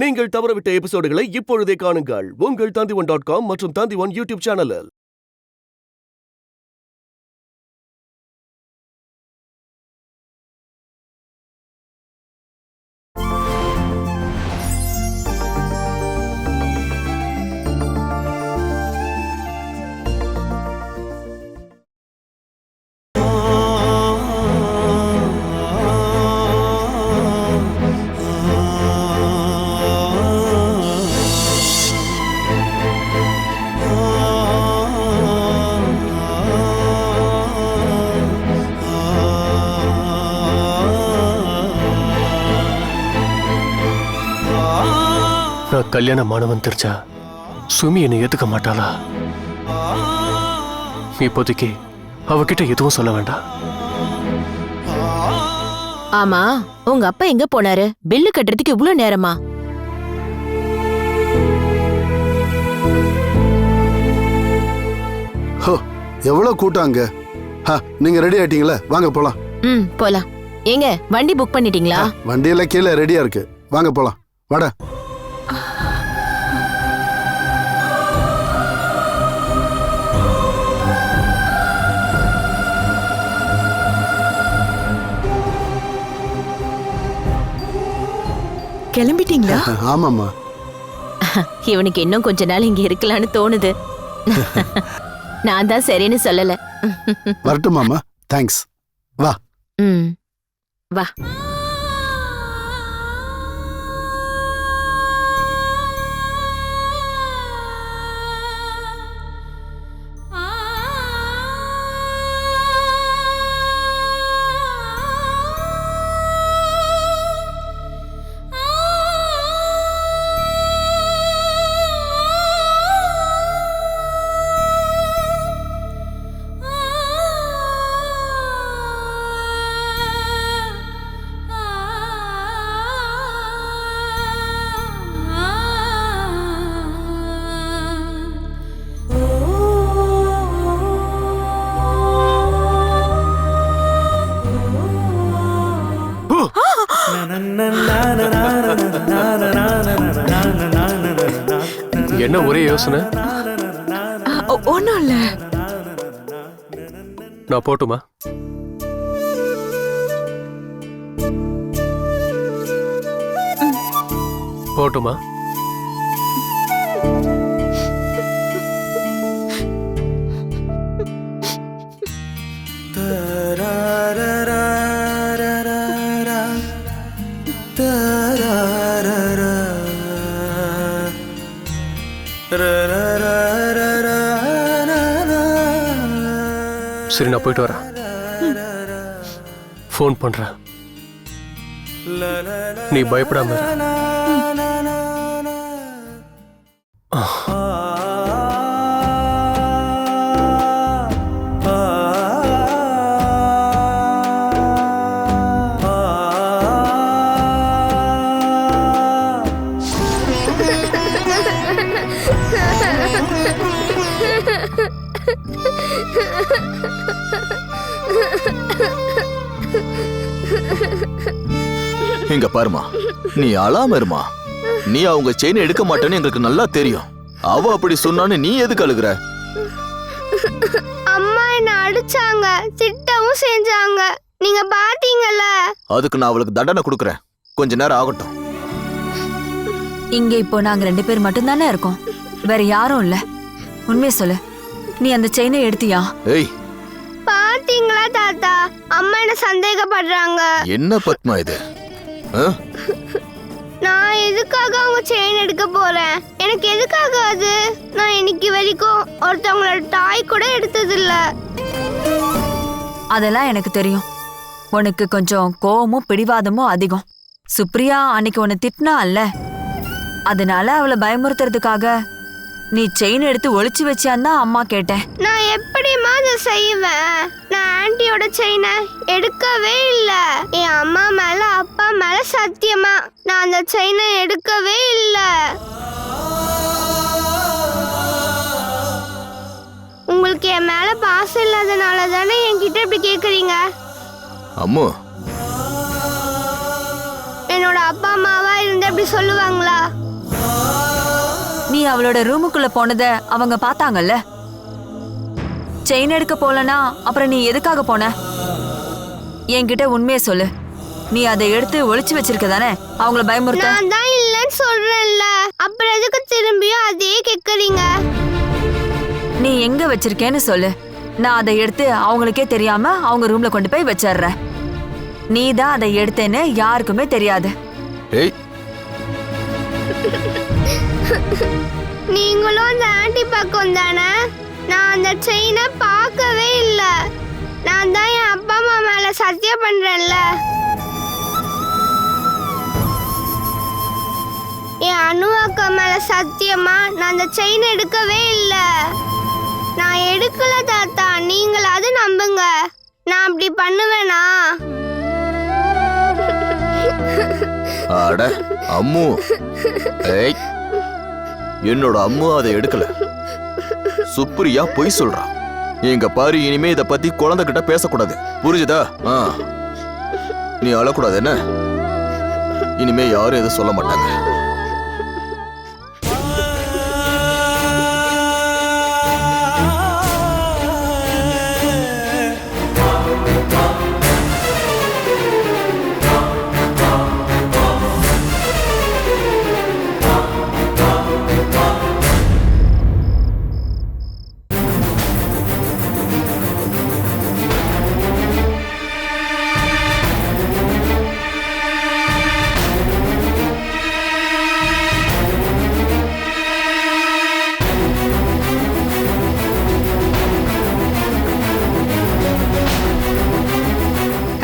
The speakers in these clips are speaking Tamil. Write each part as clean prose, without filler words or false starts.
நீங்கள் தவறவிட்ட எபிசோடுகளை இப்பொழுதே காணுங்கள் உங்கள் Tandivan.com மற்றும் Tandivan யூடியூப் சேனலில். நான் கல்யாணமானவன் தெரிஞ்சா சுமி என்னை ஏத்துக்க மாட்டாளா? இப்போதைக்கு அவகிட்ட எதுவும் சொல்ல வேண்டாம். ஆமா, உங்க அப்பா எங்க போனாரு? பில்லு கட்டுறதுக்கு இவ்வளவு நேரமா? எவ்வளவு கூட்டம் அங்க. நீங்க ரெடி ஆயிட்டீங்களா? வாங்க போலாம். போலாம். ஏங்க, வண்டி புக் பண்ணிட்டீங்களா? வண்டியெல்லாம் கீழே ரெடியா இருக்கு, வாங்க போலாம். வாடா. கிளம்பிட்டீங்களா? ஆமாம்மா. இவனுக்கு இன்னும் கொஞ்ச நாள் இங்க இருக்கலாம்னு தோணுது. நான் தான் சரின்னு சொல்லல. வரட்டுமாமா? தேங்க்ஸ். வா. வா. என்ன ஒரே யோசனை? ஒண்ணும் இல்ல. நான் போட்டுமா? போட்டுமா? சரி, நான் போயிட்டு வரேன். ஃபோன் பண்றேன். நீ பயப்படாம இரு. இங்க பாருமா, நீ அழாம இருமா. நீ அவங்க செயின் எடுக்க மாட்டேன்னு எங்களுக்கு நல்லா தெரியும். அவ அப்படி சொன்னான்னு நீ எதுக்கு அழுகுற? அம்மா என்ன அடிச்சாங்க, திட்டவும் செஞ்சாங்க. நீங்க பாத்தீங்கல்ல. அதுக்கு நான் அவளுக்கு தண்டனை கொடுக்கறேன். கொஞ்ச நேரம் ஆகட்டும். இங்க இப்போ நாங்க 2 பேர் மட்டும் தானே இருக்கோம், வேற யாரும் இல்ல. உண்மையை சொல்லு, நீ அந்த செயினை எடுத்தியா? ஏய், பாத்தீங்களா தாத்தா, அம்மா என்ன சந்தேகப்படுறாங்க. என்ன பத்மா இது? நான் எதுக்காக அவங்க செயின் எடுக்க போறேன்? எனக்கு எதுக்காக அது? நான் இன்னைக்கு வரைக்கும் ஒருத்தவங்களோட டாய் கூட எடுத்தது இல்ல. அதெல்லாம் எனக்கு தெரியும். உனக்கு கொஞ்சம் கோவமும் பிடிவாதமும் அதிகம். சுப்ரியா அன்னைக்கு உன்னை திட்டினா அல்ல, அதனால அவளை பயமுறுத்துறதுக்காக நீ செயின் எடுத்து ஒளிச்சு வச்சியான்னு தான் அம்மா கேட்டேன். நான் எப்படிமா அதை செய்வேன்? நான் ஆன்ட்டியோட செயினை எடுக்கவே இல்லை. என் அம்மா மேல அப்பா மேல சத்தியமா நான் அந்த செயினை எடுக்கவே இல்லை. உங்களுக்கு என் மேல பாசம் இல்லாதனால தானே என்கிட்ட இப்படி கேக்குறீங்க. அம்மு, என்னோட என்னோட அப்பா அம்மாவா இருந்து அப்படி சொல்லுவாங்களா? நீ அவளோட ரூமுக்குள்ள போனத அவங்க பார்த்தாங்கல்ல. செயின் எடுக்க போலனா அப்புறம் நீ எதுக்காக போன? என்கிட்ட உண்மையை சொல்லு. நீ அதை எடுத்து ஒளிச்சு வச்சிருக்க தானே அவங்கள பயமுறுத்த? நான் தான் இல்லைன்னு சொல்றேன்ல, அப்புறம் எதுக்கு திரும்பியும் அதே கேக்குறீங்க? நீ எங்க வச்சிருக்கேன்னு சொல்லு. நான் அதை எடுத்து அவங்களுக்கே தெரியாம அவங்க ரூம்ல கொண்டு போய் வச்சிடுறேன். நீ தான் அதை எடுத்தேன்னு யாருக்குமே தெரியாது. ஏய், நீங்களும் அந்த ஆன்ட்டி பக்கம் தானே? நான் அந்த செயினை பார்க்கவே இல்லை. நான் தான் என் அப்பா அம்மா மேல சத்தியம் பண்றேன்ல. என் அனு அக்கா மேல சத்தியமா நான் அந்த செயின் எடுக்கவே இல்லை. நான் எடுக்கல தாத்தா, நீங்களாவது நம்புங்க. நான் அப்படி பண்ணுவேனா? அட அம்மு, ஏய், என்னோட அம்மு அதை எடுக்கல. சுப்ரியா பொய் சொல்றா. எங்க பாரு, இனிமே இத பத்தி குழந்தைகிட்ட பேசக்கூடாது, புரிஞ்சுதா? நீ அழக்கூடாது என்ன? இனிமே யாரும் எதுவும் சொல்ல மாட்டாங்க.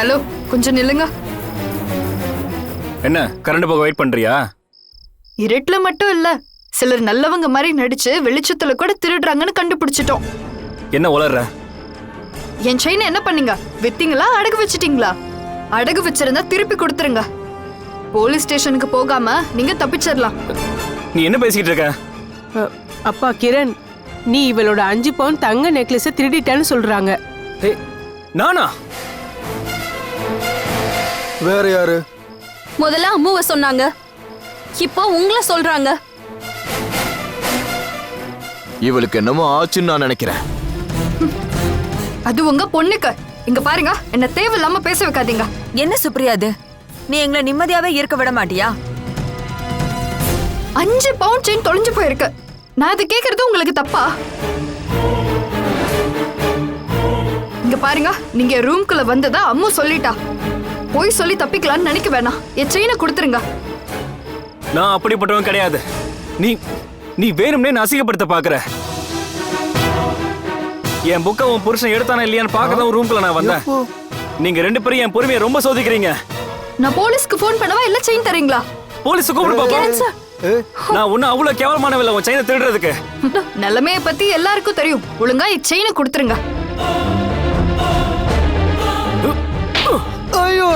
ஹலோ, கொஞ்சம் நில்லுங்க. என்ன கரண்ட் போக வெயிட் பண்றியா? இருட்டுல மட்டும் இல்ல, சிலர் நல்லவங்க மாதிரி நடிச்சு வெளிச்சத்துல கூட திருடுறாங்கன்னு கண்டுபிடிச்சிட்டோம். என்ன உளற? என் செயினை என்ன பண்ணீங்க? வித்தீங்களா, அடகு வச்சிட்டீங்களா? அடகு வச்சிருந்தா திருப்பி கொடுத்துருங்க. போலீஸ் ஸ்டேஷனுக்கு போகாம நீங்க தப்பிச்சிடலாம். நீ என்ன பேசிக்கிட்டு இருக்க? அப்பா கிரண், நீ இவளோட 5 பவுன் தங்க நெக்லஸை திருடிட்டான்னு சொல்றாங்க. ஏய், நானா? வேற யாரு? முதல்ல அம்முவை சொன்னாங்க, இப்போ உங்களை சொல்றாங்க. இவளுக்கு என்னமோ ஆச்சுன்னு நான் நினைக்கிறேன். அது உங்க பொண்ணுக்கு. இங்க பாருங்க, என்ன தேவையில்லாம பேச வைக்காதீங்க. என்ன சுப்ரியா அது? நீ எங்களை நிம்மதியாவே இருக்க விட மாட்டியா? 5 பவுன் செயின் தொலைஞ்சு போயிருக்கு. நான் அது கேக்குறது உங்களுக்கு தப்பா? இங்க பாருங்க, நீங்க ரூம்குள்ள வந்ததா அம்மு சொல்லிட்டா. போய் சொல்லி தப்பிக்கலாம்னு நினைக்க வேணாம். என் செயினை கொடுத்துருங்க. நான் அப்படிப்பட்டவன் கிடையாது. நீ நீ வேணும்னே நான் அசிங்கப்படுத்த பாக்குற. என் புக்க உன் புருஷன் எடுத்தானா இல்லையான்னு பார்க்கதான் ரூம்குள்ள நான் வந்தேன். நீங்க 2 பேரும் என் பொறுமையை ரொம்ப சோதிக்கிறீங்க. நான் போலீஸ்க்கு போன் பண்ணவா இல்ல செயின் தரீங்களா? போலீஸ் கூப்பிடு பாப்போம். நான் ஒன்னும் அவ்வளவு கேவலமானவில்லை உன் செயினை திருடுறதுக்கு. நிலைமைய பத்தி எல்லாருக்கும் தெரியும். ஒழுங்கா என் செயினை கொடுத்துருங்க. ஐயோ,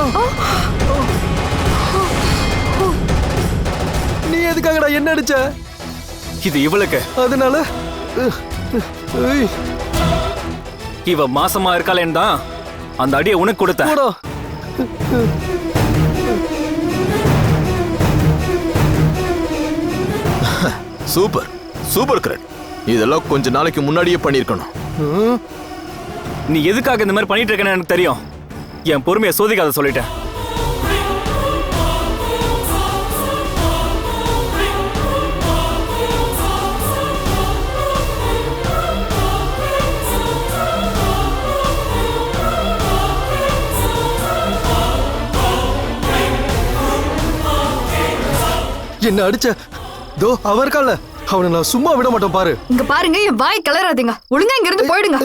நீ எதுக்காகடா என்ன அடிச்ச? இது இவளுக்கு. அதனால இவ மாசமா இருக்காளேன்னு தான் அந்த அடியை உனக்கு கொடுத்தேன். சூப்பர் சூப்பர் கிரண், இதெல்லாம் கொஞ்ச நாளைக்கு முன்னாடியே பண்ணிருக்கணும். நீ எதுக்காக இந்த மாதிரி பண்ணிட்டு இருக்கேன்னு எனக்கு தெரியும். என் பொறுமையை சோதிக்காத சொல்லிட்டேன். என்ன அடிச்ச? தோ அவர் இருக்கான்ல, அவனை நான் சும்மா விட மாட்டேன் பாரு. இங்க பாருங்க, என் வாய் கிளறாதீங்க. ஒழுங்கா இங்க இருந்து போயிடுங்க.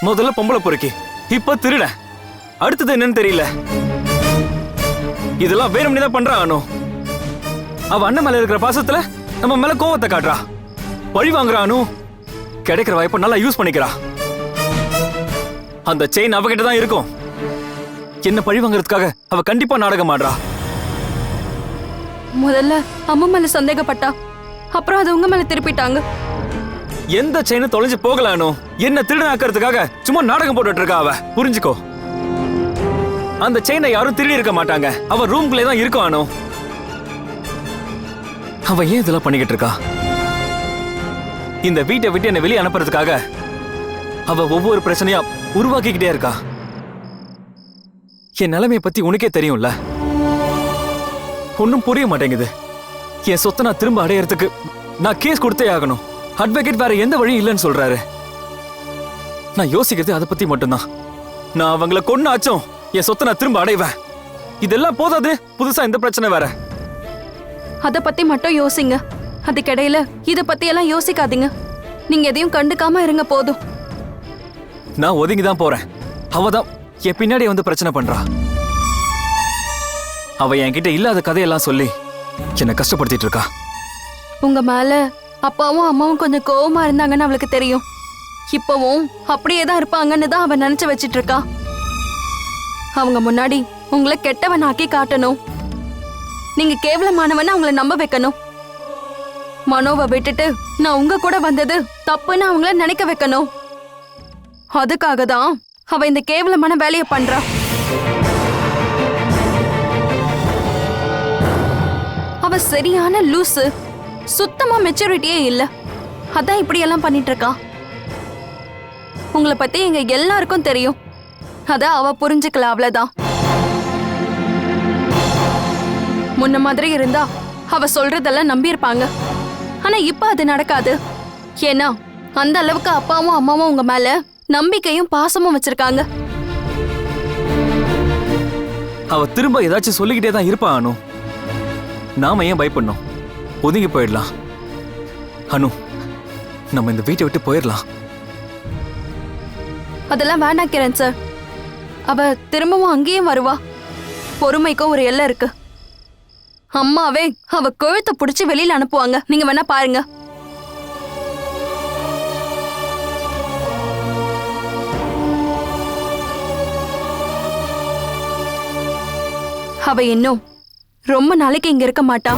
முதல்ல பொம்பளை பொறுக்கி, இப்ப திருட, அடுத்தது என்னன்னு தெரியல. இதெல்லாம் வேணும்னே தான் பண்றான் அனு. அவ அண்ணன் மேல இருக்கிற பாசத்துல நம்ம மேல கோவத்தை காட்டுறா. பழி வாங்குறா அனு. கிடைக்கிற வாய்ப்பை நல்லா யூஸ் பண்ணிக்கிறா. அந்த செயின் அவகிட்ட தான் இருக்கும். என்ன பழி வாங்குறதுக்காக அவ கண்டிப்பா நாடகம் ஆடுறா. முதல்ல அம்மா மேல சந்தேகப்பட்டா, அப்புறம் அது உங்க மேல திருப்பிட்டாங்க. எந்த செயின் தொலைஞ்சு போகலானோ என்ன திருடனாக்கிறதுக்காக சும்மா நாடகம் போட்டுட்டு இருக்கா அவ. புரிஞ்சுக்கோ. அந்த செயினை யாரும் திருடி இருக்க மாட்டாங்க. அவ ரூம்குள்ளே தான் இருக்கும் அனு. அவ ஏன் இதெல்லாம் பண்ணிக்கிட்டு இருக்கா? இந்த வீட்டை விட்டு என்னை வெளியே அனுப்புறதுக்காக அவ ஒவ்வொரு பிரச்சனையா உருவாக்கிக்கிட்டே இருக்கா. என் நிலைமையை பத்தி உனக்கே தெரியும்ல. ஒன்னும் புரிய மாட்டேங்குது. என் சொத்தை நான் திரும்ப அடையறதுக்கு நான் கேஸ் கொடுத்தே ஆகணும். அட்வொகேட் வேற எந்த வழியும் இல்லைன்னு சொல்றாரு. நான் யோசிக்கிறது அதை பத்தி மட்டும்தான். நான் அவங்கள கொன்னாச்சும் என் சொத்தை நான் திரும்ப அடைவேன். இதெல்லாம் போதாது, புதுசா இந்த பிரச்சனை வேற. அத பத்தி மட்டும் யோசிங்க. அதுக்கிடையில இத பத்தி எல்லாம் யோசிக்காதீங்க. நீங்க எதையும் கண்டுக்காம இருங்க போதும். நான் ஒதுங்கி தான் போறேன். அவதான் என் பின்னாடி வந்து பிரச்சனை பண்றா. அவ என்கிட்ட இல்லாத கதையெல்லாம் சொல்லி என்னை கஷ்டப்படுத்திட்டு இருக்கா. உங்க மேல அப்பாவும் அம்மாவும் கொஞ்சம் கோவமா இருந்தாங்கன்னு அவளுக்கு தெரியும். இப்பவும் அப்படியே தான் இருப்பாங்கன்னு தான் அவ நினைச்சு வச்சிட்டு இருக்கா. அவங்க முன்னாடி உங்களை கெட்டவன் ஆக்கி காட்டணும். நீங்க கேவலமானவன்னு அவங்கள நம்ப வைக்கணும். மனோவை விட்டுட்டு நான் உங்க கூட வந்தது தப்புன்னு அவங்கள நினைக்க வைக்கணும். அதுக்காக தான் அவ இந்த கேவலமான வேலையை பண்றா. அவ சரியான லூசு. சுத்தமா மெச்சூரிட்டியே இல்ல. அதான் இப்படி எல்லாம் பண்ணிட்டு இருக்கா. உங்களை பத்தி எங்க எல்லாருக்கும் தெரியும். அத அவ புரிஞ்சுக்கல, அவ்வளவுதான். முன்ன மாதிரி இருந்தா அவ சொல்றதெல்லாம் நம்பி இருப்பாங்க. ஆனா இப்ப அது நடக்காது. ஏன்னா அந்த அளவுக்கு அப்பாவும் அம்மாவும் உங்க மேல நம்பிக்கையும் பாசமும் வச்சிருக்காங்க. அவ திரும்ப ஏதாச்சும் சொல்லிக்கிட்டே தான் இருப்பா அனு. நாம ஏன் பயப்படணும்? ஒதுங்கி போயிடலாம். அனு, நம்ம இந்த வீட்டை விட்டு போயிடலாம். அதெல்லாம் வேண்டாம் கிரண் சார். அவ திரும்பவும் அங்கேயும் வருவா. பொறுமைக்கும் ஒரு எல்லை இருக்கு. அம்மாவே அவ கழுத்தை புடிச்சு வெளியில அனுப்புவாங்க. நீங்க வேணா பாருங்க. அவ இன்னும் ரொம்ப நாளைக்கு இங்க இருக்க மாட்டா.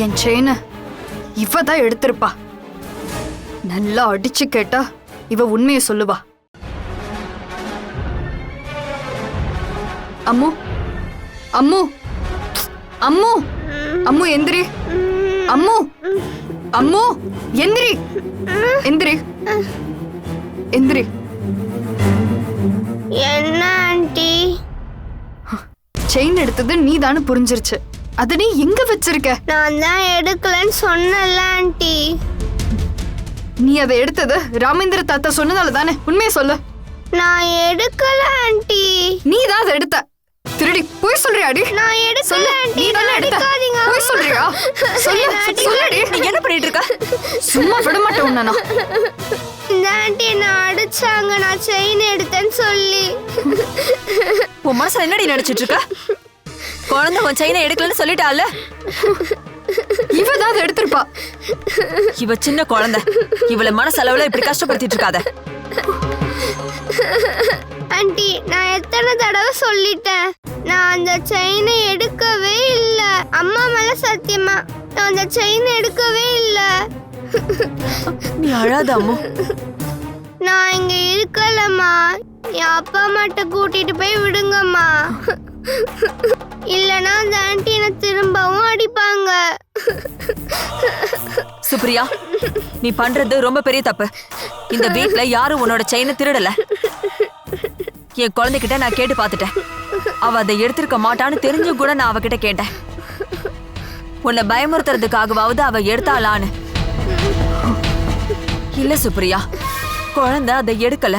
என் செயினை இவ தான் எடுத்திருப்பா. நல்லா அடிச்சு கேட்டா இவ உண்மையை சொல்லுவா. அம்மு, அம்மு, அம்மு, அம்மு எந்திரி. அம்மு, அம்மு எந்திரி, எந்திரி, எந்திரி. என்ன ஆண்டி? செயின் எடுத்தது நீதானு புரிஞ்சிருச்சு. அத நீ எங்க வச்சிருக்க? நான் தான் எடுக்கலன்னு சொன்னல ஆண்டி. நீ அதை எடுத்தது ராமேந்திர தாத்தா சொன்னதால தானே? உண்மையை சொல்லு. நான் எடுக்கல ஆண்டி. நீ தான் அதை எடுத்த. திருடி போய் சொல்றியாடி? நான் எடுக்கல ஆண்டி. நீ தானே எடுத்த. போய் சொல்றியா? சொல்லுடி. நீ என்ன பண்ணிட்டு இருக்க? சும்மா விட மாட்டேன் உன்னை நான். இந்த ஆண்டி நான் அடிச்சாங்க நான் செயின் எடுத்தேன்னு சொல்லி. உன் மனசுல என்னடி நினைச்சிட்டு இருக்க? குழந்தை உன் செயினை எடுக்கலன்னு சொல்லிட்டால. இவ தான் அதை எடுத்திருப்பா. இவ சின்ன குழந்தை. இவளை மனசளவுல இப்படி கஷ்டப்படுத்திட்டு இருக்காத. ஆண்டி நான் எத்தனை தடவை சொல்லிட்டேன். நான் அந்த செயினை எடுக்கவே இல்ல. அம்மா மேல சத்தியமா நான் அந்த செயினை எடுக்கவே இல்ல. நீ அழாத அம்மு. நான் இங்க இருக்கலம்மா. என் அப்பா அம்மாட்ட கூட்டிட்டு போய் விடுங்கம்மா. இல்லனா அந்த ஆண்டி என்ன திரும்பவும் அடிப்பாங்க. சுப்ரியா, நீ பண்றது ரொம்ப பெரிய தப்பு. இந்த வீட்ல யாரும் உன்னோட செயினை திருடல. என் குழந்தைகிட்ட நான் கேட்டு பார்த்துட்டேன். அவ அதை எடுத்திருக்க மாட்டான்னு தெரிஞ்சு கூட நான் அவகிட்ட கேட்டேன். உன்னை பயமுறுத்துறதுக்காகவாவது அவ எடுத்தாளான்னு. இல்ல சுப்ரியா, குழந்தை அதை எடுக்கல.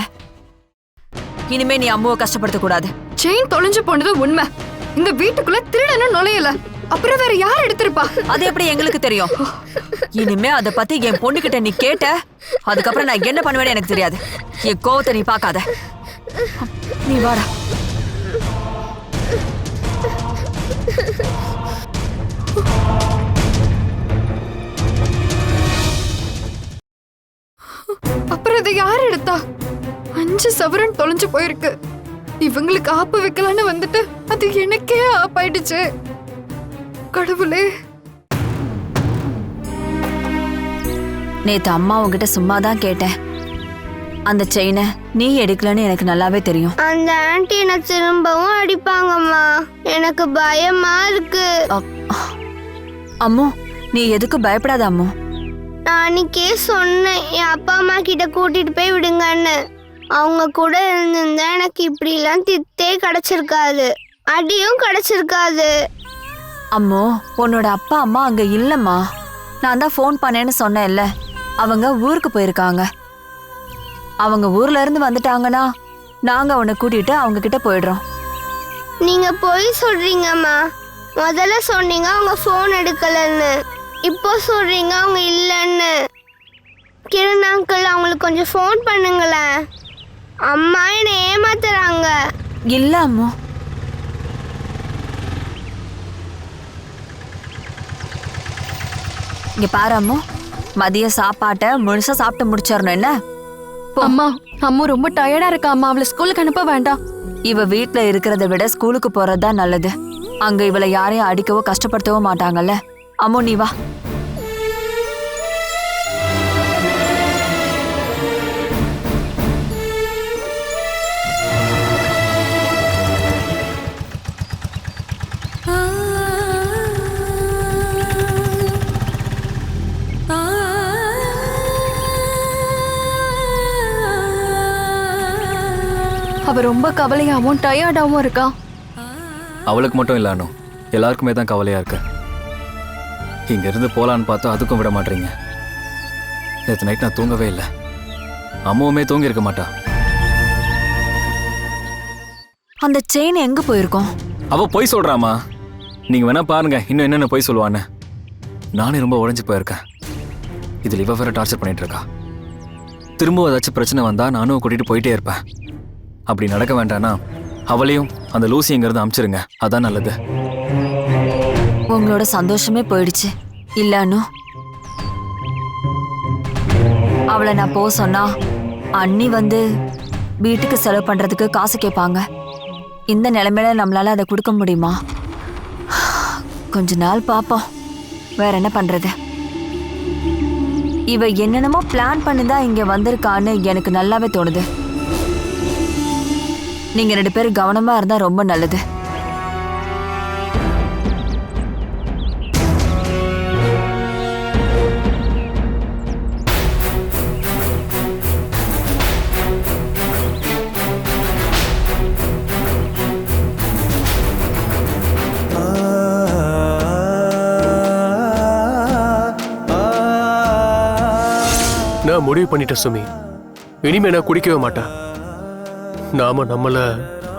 இனிமே நீ அம்மாவை கஷ்டப்படுத்த கூடாது. செயின் தொலைஞ்சு போனது உண்மை. இந்த வீட்டுக்குள்ள திருடனும் நுழையல. அப்புறம் வேற யார் எடுத்திருப்பா? அது எப்படி எங்களுக்கு தெரியும்? இனிமே அத பத்தி என் பொண்ணுகிட்ட நீ கேட்ட, அதுக்கப்புறம் நான் என்ன பண்ணுவேன்னு எனக்கு தெரியாது. என் கோவத்தை நீ பார்க்காத. நீ வாடா. அப்புறம் இதை யார் எடுத்தா? 5 சவரன் தொலைஞ்சு போயிருக்கு. இவங்களுக்கு ஆப்பு வைக்கலான்னு வந்துட்டு அது எனக்கே ஆப்பாயிடுச்சு. கடவுளே. நேத்து அம்மா உங்ககிட்ட சும்மா தான் கேட்டேன். அந்த செயினை நீ எடுக்கலன்னு எனக்கு நல்லாவே தெரியும். அந்த ஆன்ட்டி என்ன திரும்பவும் அடிப்பாங்கம்மா. எனக்கு பயமா இருக்கு. அம்மு, நீ எதுக்கு பயப்படாத அம்மு. நான் அன்னைக்கே சொன்னேன் என் அப்பா அம்மா கிட்ட கூட்டிட்டு போய் விடுங்கன்னு. அவங்க கூட இருந்திருந்தா எனக்கு இப்படிலாம் திட்டே கிடைச்சிருக்காது, அடியும் கிடைச்சிருக்காது. அம்மு, உன்னோட அப்பா அம்மா அங்க இல்லம்மா. நான் தான் ஃபோன் பண்ணேன்னு சொன்னேன்ல. அவங்க ஊருக்கு போயிருக்காங்க. அவங்க ஊர்ல இருந்து வந்துட்டாங்கன்னா நாங்க உன்னை கூட்டிட்டு அவங்க கிட்ட போயிடுறோம். நீங்க போய் சொல்றீங்கம்மா. முதல்ல சொன்னீங்க அவங்க ஃபோன் எடுக்கலன்னு, இப்போ சொல்றீங்க அவங்க இல்லைன்னு. கிரண் அங்கிள், அவங்களுக்கு கொஞ்சம் ஃபோன் பண்ணுங்களேன். அம்மா என்னை ஏமாத்துறாங்க. இல்ல அம்மு, இங்க பாரு அம்மு, மதிய சாப்பாட்டை முழுசா சாப்பிட்டு முடிச்சிடணும். என்ன அம்மா, அம்மா ரொம்ப டயர்டா இருக்கா அம்மா. அவளை ஸ்கூலுக்கு அனுப்ப வேண்டாம். இவ வீட்ல இருக்கிறத விட ஸ்கூலுக்கு போறதுதான் நல்லது. அங்க இவளை யாரையும் அடிக்கவோ கஷ்டப்படுத்தவோ மாட்டாங்கல்ல. அம்மு, நீ வா. அவ ரொம்ப கவலையாவும் டயர்டாவும் இருக்கா. அவளுக்கு மட்டும் இல்ல அனு, எல்லாருக்குமே தான் கவலையா இருக்கு. இங்க இருந்து போலான்னு பார்த்தா அதுக்கும் விட மாட்டீங்க. நேற்று நைட் நான் தூங்கவே இல்லை. அம்மாவுமே தூங்கி இருக்க மாட்டா. அந்த செயின் எங்க போயிருக்கோம்? அவ பொய் சொல்றாமா. நீங்க வேணா பாருங்க இன்னும் என்னென்ன பொய் சொல்லுவான்னு. நானே ரொம்ப உடைஞ்சு போயிருக்கேன். இதுல இவ வேற டார்ச்சர் பண்ணிட்டு இருக்கா. திரும்ப ஏதாச்சும் பிரச்சனை வந்தா நானும் கூட்டிட்டு போயிட்டே இருப்பேன். அப்படி நடக்க வேண்டானா அவளையும் அந்த லூசிங்கிறது அமிச்சிருங்க, அதான் நல்லது. உங்களோட சந்தோஷமே போயிடுச்சு இல்ல அனு? அவளை நான் போ சொன்னா அண்ணி வந்து வீட்டுக்கு செலவு பண்றதுக்கு காசு கேட்பாங்க. இந்த நிலைமையில நம்மளால அதை கொடுக்க முடியுமா? கொஞ்ச நாள் பாப்போம், வேற என்ன பண்றது. இவ என்னென்னமோ பிளான் பண்ணிதான் இங்க வந்திருக்கான்னு எனக்கு நல்லாவே தோணுது. நீங்க 2 பேரும் கவனமா இருந்தா ரொம்ப நல்லது. நான் முடிவு பண்ணிட்டேன் சுமி. இனிமே நான் குடிக்கவே மாட்டேன். நாம நம்மள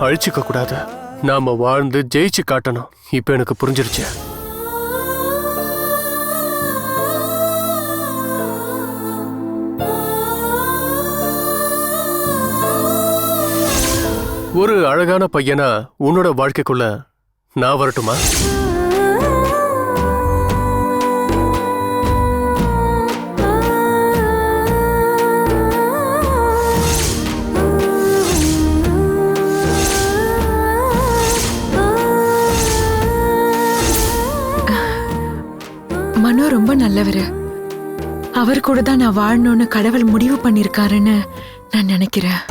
அழிச்சுக்க கூடாது. நாம வாழ்ந்து ஜெயிச்சு காட்டணும். இப்ப எனக்கு புரிஞ்சிருச்சு. ஒரு அழகான பையனா உன்னோட வாழ்க்கைக்குள்ள நான் வரட்டுமா? மனோ ரொம்ப நல்லவரு. அவர் கூட தான் நான் வாழணும்னு கடவுள் முடிவு பண்ணிருக்காருன்னு நான் நினைக்கிறேன்.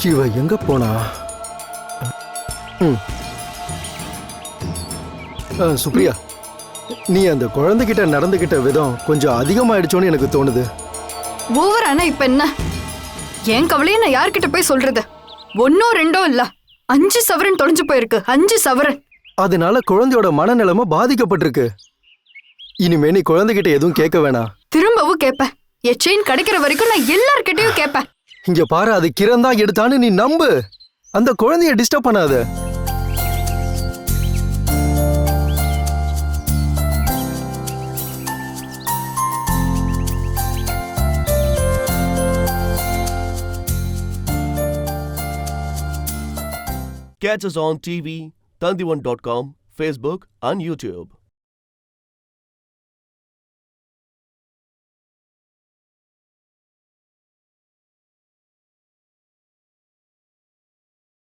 இவ எங்க போனா? சுப்ரியா, நீ அந்த குழந்தைகிட்ட நடந்துகிட்ட விதம் கொஞ்சம் அதிகமாயிடுச்சோன்னு எனக்கு தோணுது. ஓவர் ஆனா இப்ப என்ன? என் கவலையை நான் யார்கிட்ட போய் சொல்றது? ஒன்னோ ரெண்டோ இல்ல, 5 சவரன் தொலைஞ்சு போயிருக்கு. 5 சவரன். அதனால குழந்தையோட மனநிலைமை பாதிக்கப்பட்டிருக்கு. இனிமே நீ குழந்தைகிட்ட எதுவும் கேட்க வேணாம். திரும்பவும் கேட்பேன். என் செயின் கிடைக்கிற வரைக்கும் நான் எல்லார்கிட்டயும் கேட்பேன். இங்க பாரு, அது கிரண் தான் எடுத்தான்னு நீ நம்பு. அந்த குழந்தைய டிஸ்டர்ப் பண்ணாத. Catch us on TV, Tandivan.com, Facebook and YouTube.